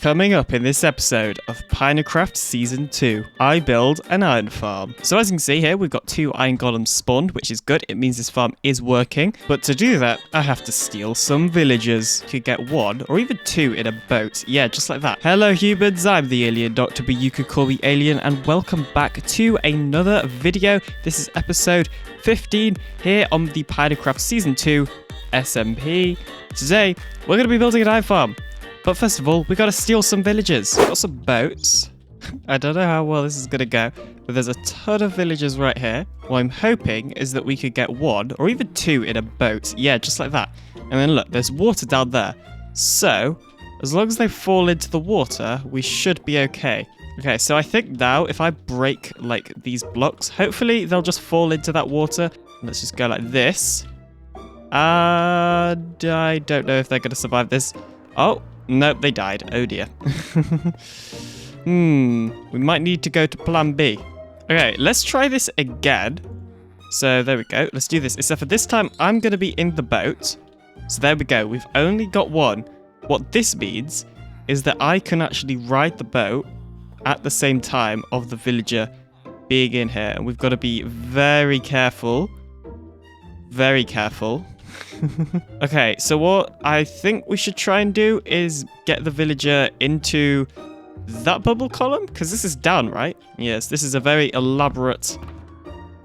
Coming up in this episode of Pinacraft Season 2, I build an iron farm. So as you can see here, we've got 2 iron golems spawned, which is good. It means this farm is working. But to do that, I have to steal some villagers. Could get 1 or even 2 in a boat. Yeah, just like that. Hello humans, I'm the TheAlienDoctor, but you could call me Alien, and welcome back to another video. This is episode 15 here on the Pinacraft Season 2 SMP. Today, we're going to be building an iron farm. But first of all, we gotta steal some villagers. Got some boats. I don't know how well this is gonna go, but there's a ton of villagers right here. What I'm hoping is that we could get 1 or even 2 in a boat. Yeah, just like that. And then look, there's water down there. So, as long as they fall into the water, we should be okay. Okay, so I think now if I break like these blocks, hopefully they'll just fall into that water. Let's just go like this. And I don't know if they're gonna survive this. Oh. Nope, they died. Oh dear. We might need to go to plan B. Okay, let's try this again. So there we go. Let's do this. Except for this time, I'm going to be in the boat. So there we go. We've only got 1. What this means is that I can actually ride the boat at the same time of the villager being in here. And we've got to be very careful. Very careful. Okay, so what I think we should try and do is get the villager into that bubble column, because this is down, right? Yes, this is a very elaborate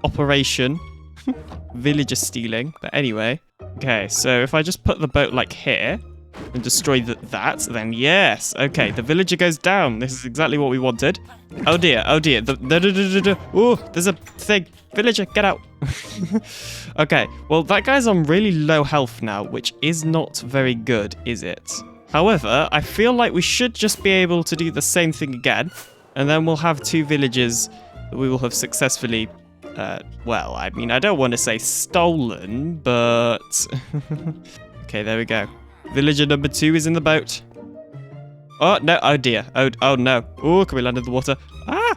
operation. Villager stealing. But anyway, okay, so if I just put the boat like here and destroy that, then yes. Okay, the villager goes down. This is exactly what we wanted. Oh dear, oh dear. Oh, there's a thing. Villager, get out. Okay, well, that guy's on really low health now, which is not very good, is it? However, I feel like we should just be able to do the same thing again, and then we'll have 2 villagers that we will have successfully, well, I mean, I don't want to say stolen, but... Okay, there we go. Villager number 2 is in the boat. Oh, no, oh dear. Oh no. Oh, can we land in the water? Ah!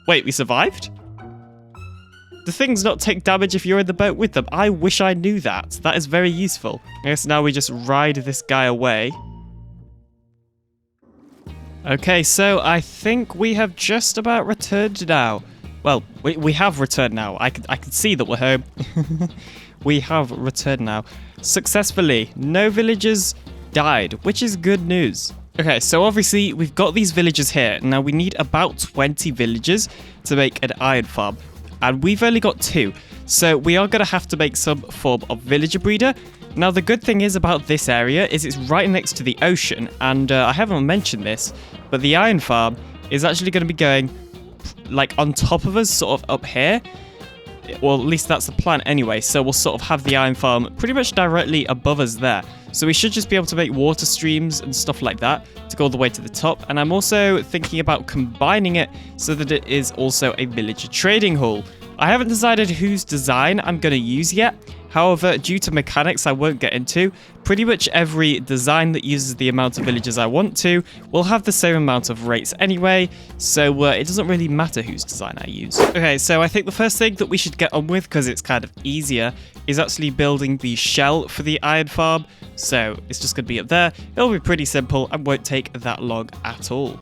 Wait, we survived? The things not take damage if you're in the boat with them. I wish I knew that. That is very useful. I guess now we just ride this guy away. Okay, so I think we have just about returned now. Well, we have returned now. I can see that we're home. We have returned now. Successfully. No villagers died, which is good news. Okay, so obviously we've got these villagers here. Now we need about 20 villagers to make an iron farm. And we've only got 2. So we are going to have to make some form of villager breeder. Now the good thing is about this area is it's right next to the ocean. And I haven't mentioned this, but the iron farm is actually going to be going like on top of us, sort of up here. Well, at least that's the plan anyway. So we'll sort of have the iron farm pretty much directly above us there. So we should just be able to make water streams and stuff like that to go all the way to the top. And I'm also thinking about combining it so that it is also a villager trading hall. I haven't decided whose design I'm going to use yet. However, due to mechanics I won't get into, pretty much every design that uses the amount of villagers I want to will have the same amount of rates anyway, so it doesn't really matter whose design I use. Okay, so I think the first thing that we should get on with, because it's kind of easier, is actually building the shell for the iron farm. So it's just going to be up there. It'll be pretty simple and won't take that long at all.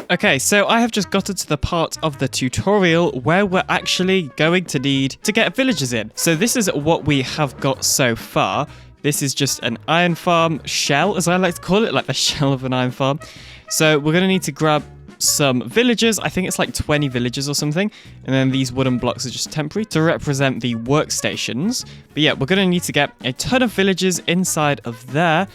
Okay, so I have just gotten to the part of the tutorial where we're actually going to need to get villagers in. So this is what we have got so far. This is just an iron farm shell, as I like to call it, like the shell of an iron farm. So we're going to need to grab some villagers. I think it's like 20 villagers or something. And then these wooden blocks are just temporary to represent the workstations. But yeah, we're going to need to get a ton of villagers inside of there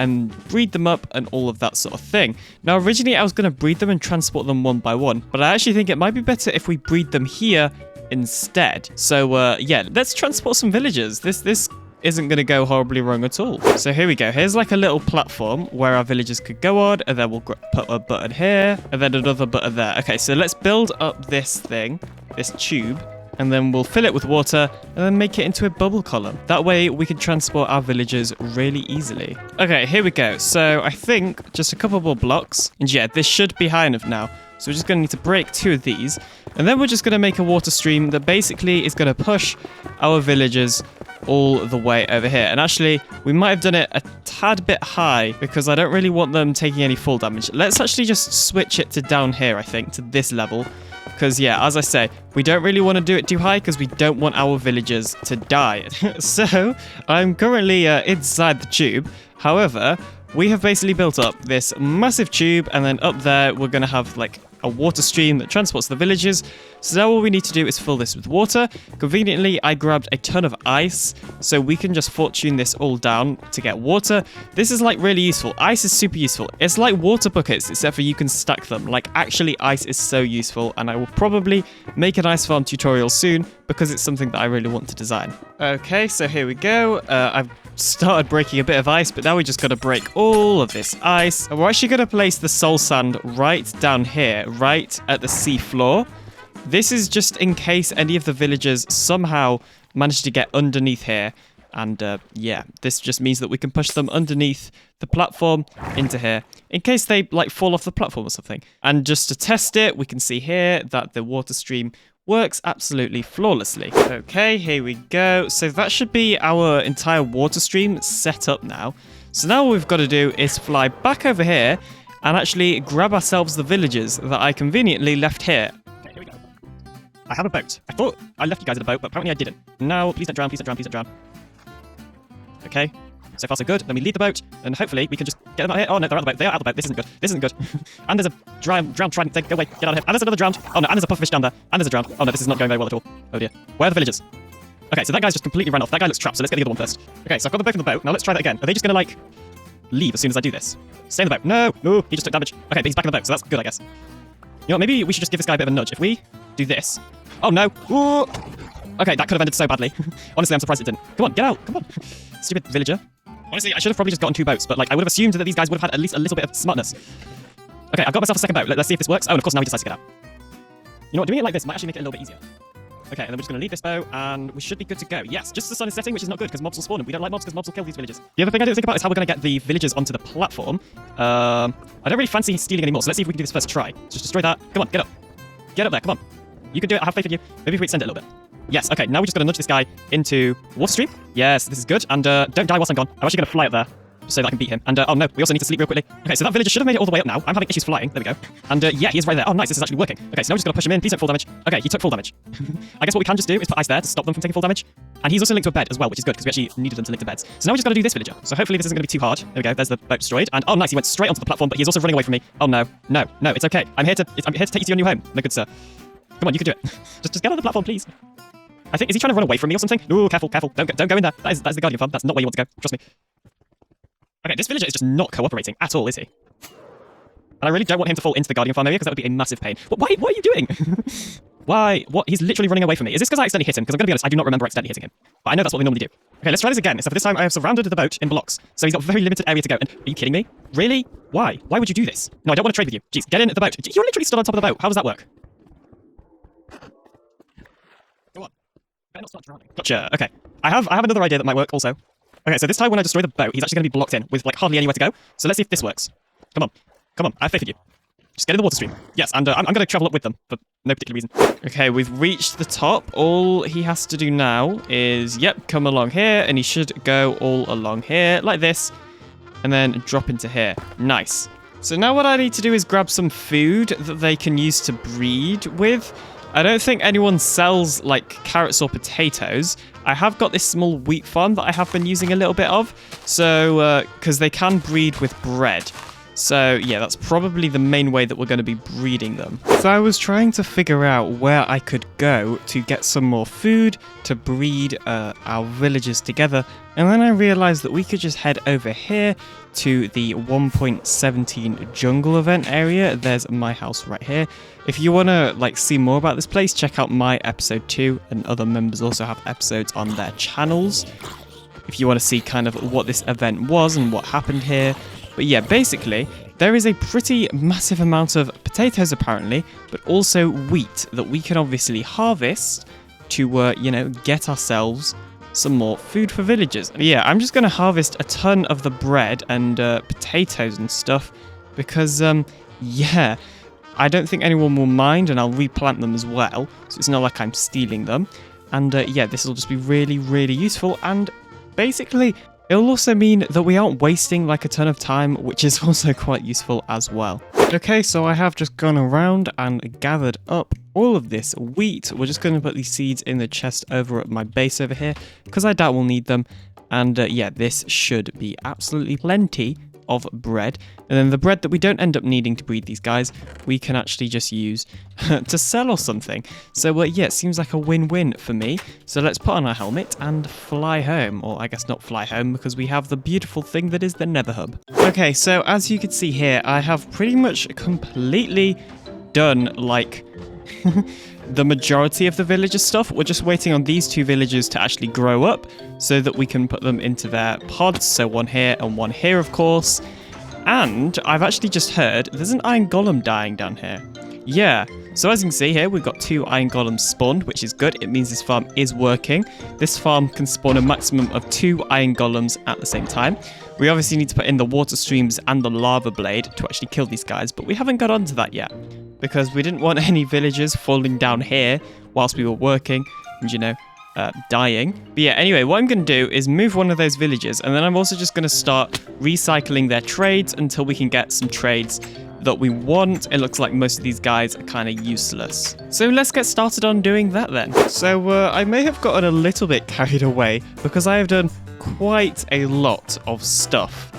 and breed them up and all of that sort of thing. Now, originally I was going to breed them and transport them one by one, but I actually think it might be better if we breed them here instead. So yeah, let's transport some villagers. This isn't going to go horribly wrong at all. So here we go. Here's like a little platform where our villagers could go on, and then we'll put a button here, and then another button there. Okay, so let's build up this thing, this tube, and then we'll fill it with water and then make it into a bubble column. That way we can transport our villagers really easily. Okay, here we go. So I think just a couple more blocks, and yeah, this should be high enough now. So we're just going to need to break 2 of these, and then we're just going to make a water stream that basically is going to push our villagers all the way over here. And actually, we might have done it a tad bit high because I don't really want them taking any fall damage. Let's actually just switch it to down here, I think, to this level. Because, yeah, as I say, we don't really want to do it too high because we don't want our villagers to die. So, I'm currently inside the tube. However, we have basically built up this massive tube, and then up there, we're going to have, like, a water stream that transports the villagers. So now all we need to do is fill this with water. Conveniently, I grabbed a ton of ice, so we can just fortune this all down to get water. This is like really useful. Ice is super useful. It's like water buckets, except for you can stack them. Like actually, ice is so useful, and I will probably make an ice farm tutorial soon because it's something that I really want to design. Okay, so here we go. I've started breaking a bit of ice, but now we just got to break all of this ice. And we're actually going to place the soul sand right down here, right at the sea floor. This is just in case any of the villagers somehow manage to get underneath here. And yeah, this just means that we can push them underneath the platform into here in case they like fall off the platform or something. And just to test it, we can see here that the water stream works absolutely flawlessly. Okay, here we go. So that should be our entire water stream set up now. So now what we've got to do is fly back over here and actually grab ourselves the villagers that I conveniently left here. Okay, here we go. I have a boat. I thought I left you guys at a boat, but apparently I didn't. No, please don't drown, please don't drown, please don't drown. Okay, so far so good. Then we leave the boat, and hopefully we can just get them out of here. Oh no, they're out of the boat. They are out of the boat. This isn't good. This isn't good. And there's a drowned trident thing. Go away. Get out of here. And there's another drowned. Oh no, and there's a pufferfish down there. And there's a drowned. Oh no, this is not going very well at all. Oh dear. Where are the villagers? Okay, so that guy's just completely run off. That guy looks trapped, so let's get the other one first. Okay, so I've got them both in the boat. Now let's try that again. Are they just gonna like leave as soon as I do this? Stay in the boat. No, he just took damage. Okay, but he's back in the boat, so that's good, I guess. You know what, maybe we should just give this guy a bit of a nudge. If we do this. Oh no. Ooh. Okay, that could have ended so badly. Honestly, I'm surprised it didn't. Come on, get out. Come on. Stupid villager. Honestly, I should have probably just gotten 2 boats, but like I would have assumed that these guys would have had at least a little bit of smartness. Okay, I've got myself a second boat. Let's see if this works. Oh, and of course now he decides to get out. You know what, doing it like this might actually make it a little bit easier. Okay, and then we're just going to leave this boat, and we should be good to go. Yes, just the sun is setting, which is not good, because mobs will spawn, and we don't like mobs, because mobs will kill these villagers. The other thing I didn't think about is how we're going to get the villagers onto the platform. I don't really fancy stealing anymore, so let's see if we can do this first try. Just destroy that. Come on, get up. Get up there, come on. You can do it, I have faith in you. Maybe if we extend it a little bit. Yes, okay, now we're just going to nudge this guy into water stream. Yes, this is good, and don't die whilst I'm gone. I'm actually going to fly up there, so that I can beat him. And oh no, we also need to sleep real quickly. Okay, so that villager should have made it all the way up now. I'm having issues flying. There we go. And yeah, he is right there. Oh nice, this is actually working. Okay, so now we're just going to push him in. Please don't fall damage. Okay, he took full damage. I guess what we can just do is put ice there to stop them from taking full damage. And he's also linked to a bed as well, which is good, because we actually needed them to link to beds. So now we just got to do this villager. So hopefully this isn't going to be too hard. There we go, there's the boat destroyed. And oh nice, he went straight onto the platform, but he's also running away from me. Oh no, no, no, it's okay. I'm here to take you to your new home. No good, sir. Come on, you can do it. just get on the platform, please. I think, is he trying to run away from me or something? Ooh, careful, careful. Don't go in there. That is the Guardian farm. That's not where you want to go. Trust me. Okay, this villager is just not cooperating at all, is he? And I really don't want him to fall into the Guardian farm area, because that would be a massive pain. What are you doing? Why? What? He's literally running away from me. Is this because I accidentally hit him? Because I'm going to be honest, I do not remember accidentally hitting him. But I know that's what they normally do. Okay, let's try this again. Except for this time, I have surrounded the boat in blocks. So he's got very limited area to go. And are you kidding me? Really? Why? Why would you do this? No, I don't want to trade with you. Jeez, get in the boat. You're literally stood on top of the boat. How does that work? Go on. Better not start drowning. Gotcha. Okay. I have another idea that might work also. Okay, so this time when I destroy the boat, he's actually going to be blocked in with like hardly anywhere to go. So let's see if this works. Come on. Come on. I have faith in you. Just get in the water stream. Yes, and I'm going to travel up with them for no particular reason. Okay, we've reached the top. All he has to do now is, yep, come along here, and he should go all along here like this, and then drop into here. Nice. So now what I need to do is grab some food that they can use to breed with. I don't think anyone sells like carrots or potatoes. I have got this small wheat farm that I have been using a little bit of. So, because they can breed with bread. So, yeah, that's probably the main way that we're going to be breeding them. So I was trying to figure out where I could go to get some more food to breed our villagers together. And then I realized that we could just head over here to the 1.17 jungle event area. There's my house right here. If you want to like see more about this place, check out my episode 2, and other members also have episodes on their channels. if you want to see kind of what this event was and what happened here. But yeah, basically, there is a pretty massive amount of potatoes apparently, but also wheat that we can obviously harvest to, you know, get ourselves some more food for villagers. Yeah, I'm just going to harvest a ton of the bread and potatoes and stuff because, yeah, I don't think anyone will mind, and I'll replant them as well, so it's not like I'm stealing them. And yeah, this will just be really, really useful, and basically, it'll also mean that we aren't wasting like a ton of time, which is also quite useful as well. Okay, so I have just gone around and gathered up all of this wheat. We're just going to put these seeds in the chest over at my base over here, because I doubt we'll need them. And yeah, this should be absolutely plenty of bread. And then the bread that we don't end up needing to breed these guys, we can actually just use to sell or something. So yeah, it seems like a win-win for me. So let's put on our helmet and fly home. Or I guess not fly home, because we have the beautiful thing that is the Nether Hub. Okay, so as you can see here, I have pretty much completely done like the majority of the villager stuff. We're just waiting on these two villagers to actually grow up so that we can put them into their pods. So one here and one here, of course. And I've actually just heard there's an iron golem dying down here. Yeah, so as you can see here, we've got 2 iron golems spawned, which is good. It means this farm is working. This farm can spawn a maximum of 2 iron golems at the same time. We obviously need to put in the water streams and the lava blade to actually kill these guys, but we haven't got onto that yet because we didn't want any villagers falling down here whilst we were working and, you know, dying. But yeah, anyway, what I'm going to do is move one of those villagers, and then I'm also just going to start recycling their trades until we can get some trades that we want. It looks like most of these guys are kind of useless. So let's get started on doing that then. So I may have gotten a little bit carried away because I have done quite a lot of stuff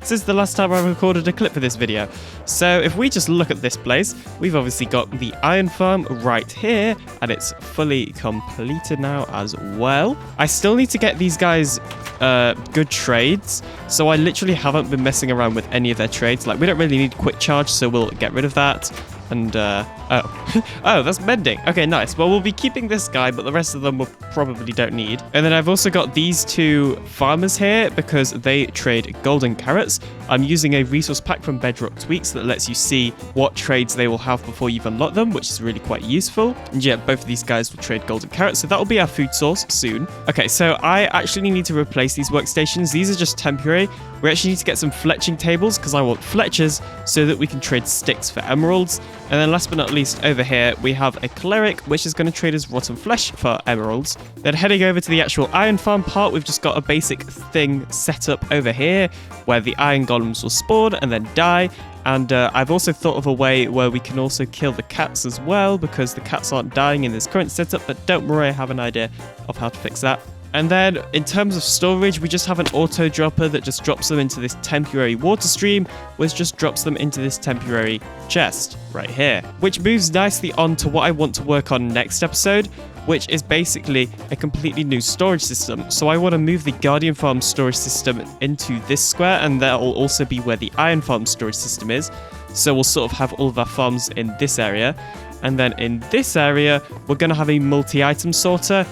since the last time I recorded a clip for this video. So if we just look at this place, we've obviously got the iron farm right here, and it's fully completed now as well. I still need to get these guys good trades, so I literally haven't been messing around with any of their trades. Like, we don't really need quick charge, so we'll get rid of that. And, oh, that's mending. Okay, nice. Well, we'll be keeping this guy, but the rest of them we probably don't need. And then I've also got these 2 farmers here because they trade golden carrots. I'm using a resource pack from Bedrock Tweaks that lets you see what trades they will have before you've unlocked them, which is really quite useful. And yeah, both of these guys will trade golden carrots, so that will be our food source soon. Okay, so I actually need to replace these workstations. These are just temporary. We actually need to get some fletching tables because I want fletchers so that we can trade sticks for emeralds. And then last but not least, over here, we have a cleric, which is going to trade us rotten flesh for emeralds. Then heading over to the actual iron farm part, we've just got a basic thing set up over here where the iron golems will spawn and then die. And I've also thought of a way where we can also kill the cats as well, because the cats aren't dying in this current setup, but don't worry, I have an idea of how to fix that. And then in terms of storage, we just have an auto dropper that just drops them into this temporary water stream, which just drops them into this temporary chest right here. Which moves nicely on to what I want to work on next episode, which is basically a completely new storage system. So I want to move the Guardian Farm storage system into this square, and that will also be where the Iron Farm storage system is. So we'll sort of have all of our farms in this area. And then in this area, we're going to have a multi-item sorter.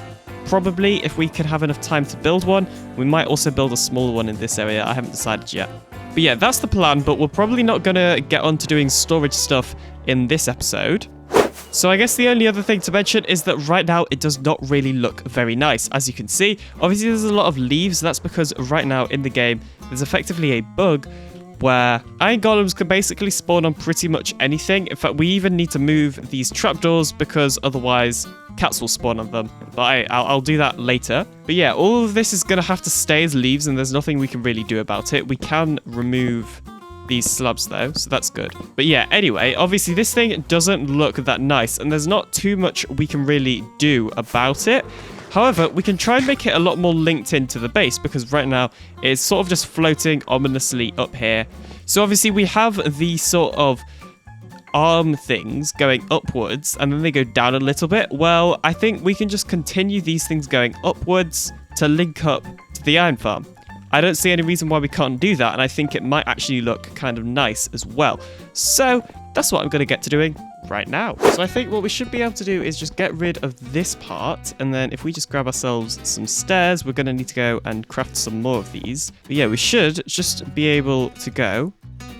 Probably, if we can have enough time to build one. We might also build a smaller one in this area. I haven't decided yet. But yeah, that's the plan, but we're probably not going to get on to doing storage stuff in this episode. So I guess the only other thing to mention is that right now it does not really look very nice. As you can see, obviously there's a lot of leaves. That's because right now in the game, there's effectively a bug where iron golems can basically spawn on pretty much anything. In fact, we even need to move these trapdoors because otherwise cats will spawn on them. But I'll do that later. But yeah, all of this is going to have to stay as leaves, and there's nothing we can really do about it. We can remove these slabs though, so that's good. But yeah, anyway, obviously this thing doesn't look that nice, and there's not too much we can really do about it. However, we can try and make it a lot more linked into the base, because right now it's sort of just floating ominously up here. So obviously we have these sort of arm things going upwards, and then they go down a little bit. Well, I think we can just continue these things going upwards to link up to the iron farm. I don't see any reason why we can't do that, and I think it might actually look kind of nice as well. So that's what I'm going to get to doing right now. So I think what we should be able to do is just get rid of this part, and then if we just grab ourselves some stairs, we're going to need to go and craft some more of these. But yeah, we should just be able to go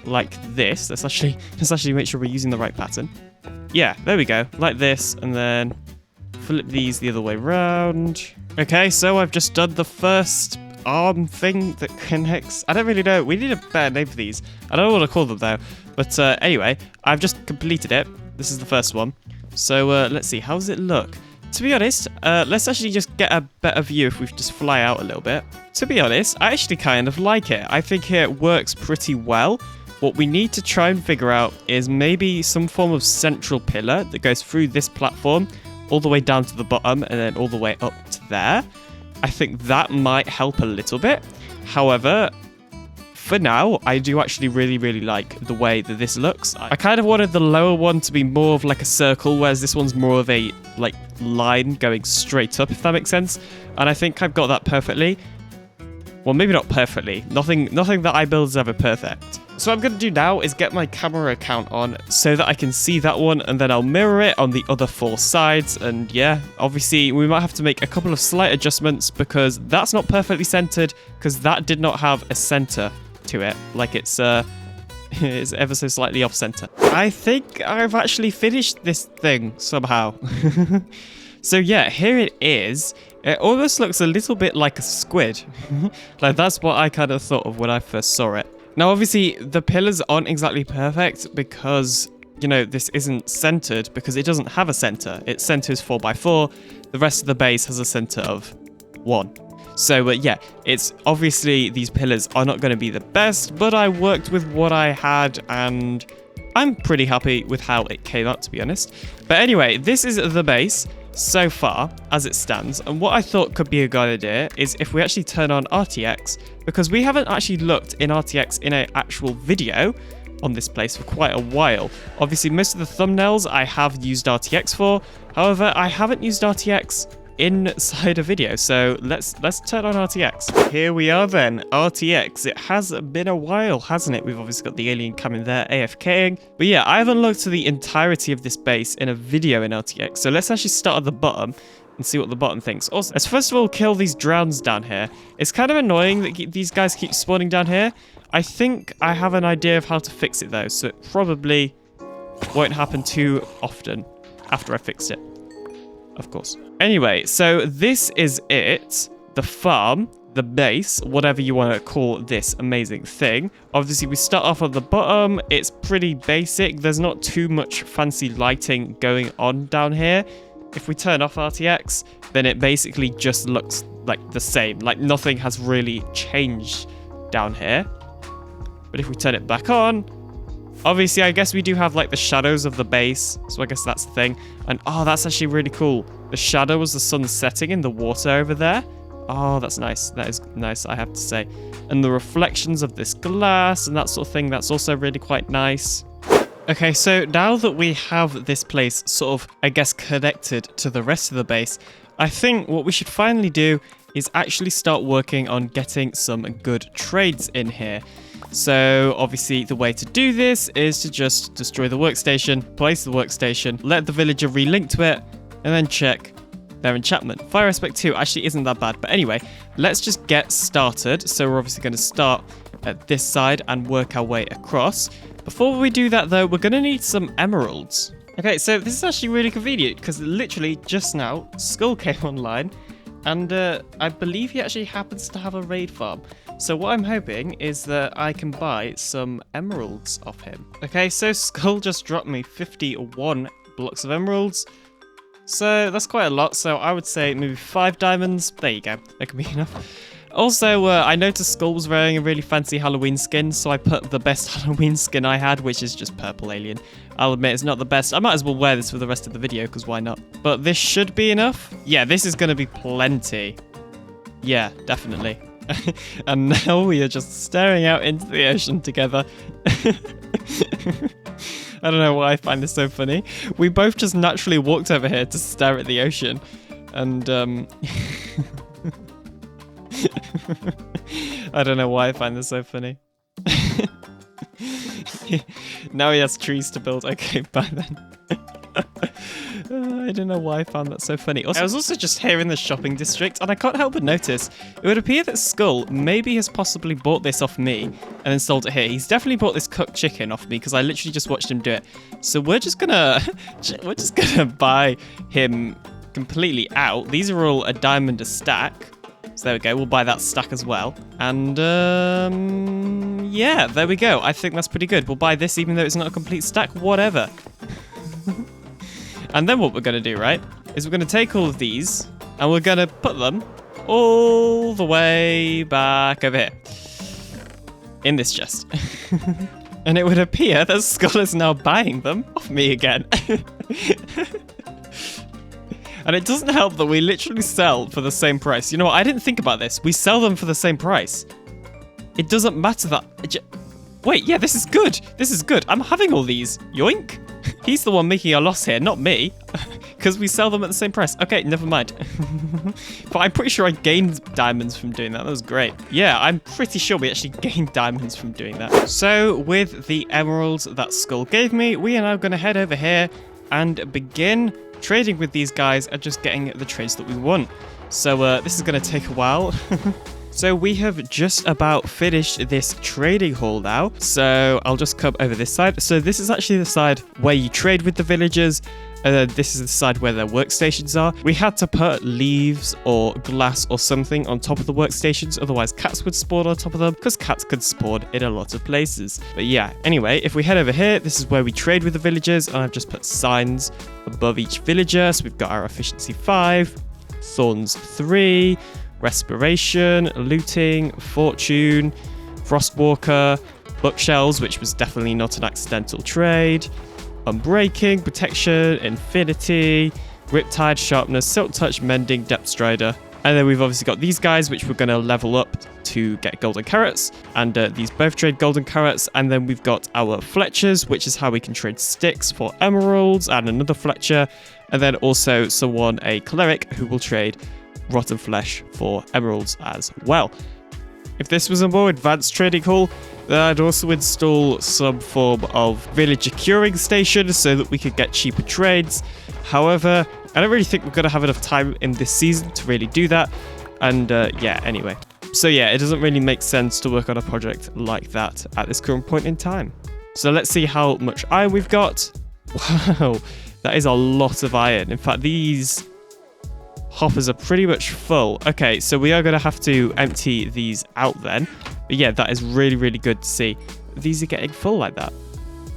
like this. Let's actually make sure we're using the right pattern. Yeah, there we go, like this, and then flip these the other way around. Okay, so I've just done the first arm thing that connects. I don't really know. We need a better name for these. I don't know what to call them though. But anyway, I've just completed it. This is the first one. So let's see. How does it look? To be honest, let's actually just get a better view if we just fly out a little bit. To be honest, I actually kind of like it. I think it works pretty well. What we need to try and figure out is maybe some form of central pillar that goes through this platform all the way down to the bottom and then all the way up to there. I think that might help a little bit. However, for now, I do actually really, really like the way that this looks. I kind of wanted the lower one to be more of like a circle, whereas this one's more of a like line going straight up, if that makes sense. And I think I've got that perfectly. Well, maybe not perfectly. Nothing that I build is ever perfect. So what I'm going to do now is get my camera account on so that I can see that one, and then I'll mirror it on the other 4 sides. And yeah, obviously we might have to make a couple of slight adjustments because that's not perfectly centered, because that did not have a center to it. Like it's ever so slightly off center. I think I've actually finished this thing somehow. So yeah, here it is. It almost looks a little bit like a squid. Like that's what I kind of thought of when I first saw it. Now, obviously, the pillars aren't exactly perfect because, you know, this isn't centered because it doesn't have a center. Its center is 4x4. The rest of the base has a center of 1. So, yeah, it's obviously these pillars are not going to be the best, but I worked with what I had and I'm pretty happy with how it came out, to be honest. But anyway, this is the base so far as it stands, and what I thought could be a good idea is if we actually turn on RTX, because we haven't actually looked in RTX in an actual video on this place for quite a while. Obviously, most of the thumbnails I have used RTX for, however, I haven't used RTX inside a video, so let's turn on RTX. Here we are then, RTX. It has been a while, hasn't it? We've obviously got the alien coming there, AFKing. But yeah, I haven't looked at the entirety of this base in a video in RTX, so let's actually start at the bottom and see what the bottom thinks. Also, let's first of all kill these drowns down here. It's kind of annoying that these guys keep spawning down here. I think I have an idea of how to fix it though, so it probably won't happen too often after I fixed it. Of course. Anyway, so this is it. The farm, the base, whatever you want to call this amazing thing. Obviously, we start off at the bottom. It's pretty basic. There's not too much fancy lighting going on down here. If we turn off RTX, then it basically just looks like the same. Like nothing has really changed down here. But if we turn it back on, obviously, I guess we do have like the shadows of the base, so I guess that's the thing. And oh, that's actually really cool. The shadow was the sun setting in the water over there. Oh, that's nice. That is nice, I have to say. And the reflections of this glass and that sort of thing, that's also really quite nice. Okay, so now that we have this place sort of, I guess, connected to the rest of the base, I think what we should finally do is actually start working on getting some good trades in here. So obviously the way to do this is to just destroy the workstation, place the workstation, let the villager relink to it, and then check their enchantment. Fire aspect 2 actually isn't that bad, but anyway, let's just get started. So we're obviously going to start at this side and work our way across. Before we do that though, we're going to need some emeralds. Okay, so this is actually really convenient because literally just now, Skull came online and I believe he actually happens to have a raid farm. So what I'm hoping is that I can buy some emeralds off him. Okay, so Skull just dropped me 51 blocks of emeralds. So that's quite a lot. So I would say maybe 5 diamonds. There you go. That can be enough. Also, I noticed Skull was wearing a really fancy Halloween skin, so I put the best Halloween skin I had, which is just purple alien. I'll admit it's not the best. I might as well wear this for the rest of the video, because why not? But this should be enough. Yeah, this is going to be plenty. Yeah, definitely. And now we are just staring out into the ocean together. I don't know why I find this so funny. We both just naturally walked over here to stare at the ocean. And, I don't know why I find this so funny. Now he has trees to build. Okay, bye then. I don't know why I found that so funny. Also, I was also just here in the shopping district, and I can't help but notice it would appear that Skull maybe has possibly bought this off me and then sold it here. He's definitely bought this cooked chicken off me because I literally just watched him do it. So we're just gonna buy him completely out. These are all a diamond a stack. So there we go. We'll buy that stack as well. And yeah, there we go. I think that's pretty good. We'll buy this even though it's not a complete stack. Whatever. And then what we're going to do, right, is we're going to take all of these and we're going to put them all the way back over here in this chest. And it would appear that Skull is now buying them off me again. And it doesn't help that we literally sell for the same price. You know what? I didn't think about this. We sell them for the same price. It doesn't matter that... Wait, yeah, this is good. This is good. I'm having all these. Yoink. He's the one making a loss here, not me. Because we sell them at the same price. Okay, never mind. But I'm pretty sure I gained diamonds from doing that. That was great. Yeah, I'm pretty sure we actually gained diamonds from doing that. So with the emeralds that Skull gave me, we are now going to head over here and begin trading with these guys and just getting the trades that we want. So this is going to take a while. So we have just about finished this trading hall now. So I'll just come over this side. So this is actually the side where you trade with the villagers. This is the side where their workstations are. We had to put leaves or glass or something on top of the workstations. Otherwise cats would spawn on top of them because cats could spawn in a lot of places. But yeah, anyway, if we head over here, this is where we trade with the villagers. And I've just put signs above each villager. So we've got our efficiency 5, thorns 3, respiration, looting, fortune, frostwalker, bookshelves, which was definitely not an accidental trade, unbreaking, protection, infinity, riptide, sharpness, silk touch, mending, depth strider. And then we've obviously got these guys, which we're going to level up to get golden carrots. And these both trade golden carrots. And then we've got our Fletchers, which is how we can trade sticks for emeralds, and another Fletcher. And then also someone, a cleric, who will trade rotten flesh for emeralds as well. If this was a more advanced trading hall, then I'd also install some form of villager curing station so that we could get cheaper trades. However, I don't really think we're going to have enough time in this season to really do that. And yeah, anyway. So yeah, it doesn't really make sense to work on a project like that at this current point in time. So let's see how much iron we've got. Wow, that is a lot of iron. In fact, these hoppers are pretty much full. Okay, so we are going to have to empty these out then. But yeah, that is really, really good to see. These are getting full like that.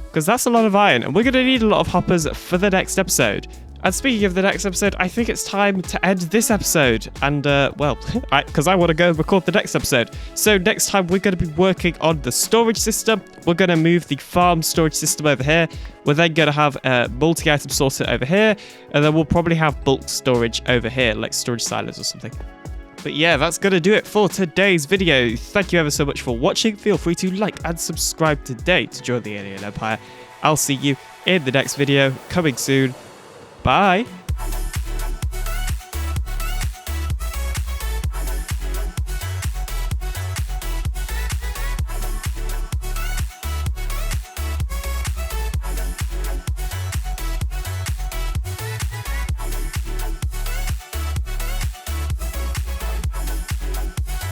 Because that's a lot of iron. And we're going to need a lot of hoppers for the next episode. And speaking of the next episode, I think it's time to end this episode. And, well, because I want to go and record the next episode. So next time, we're going to be working on the storage system. We're going to move the farm storage system over here. We're then going to have a multi-item sorter over here. And then we'll probably have bulk storage over here, like storage silos or something. But yeah, that's going to do it for today's video. Thank you ever so much for watching. Feel free to like and subscribe today to join the Alien Empire. I'll see you in the next video, coming soon. Bye.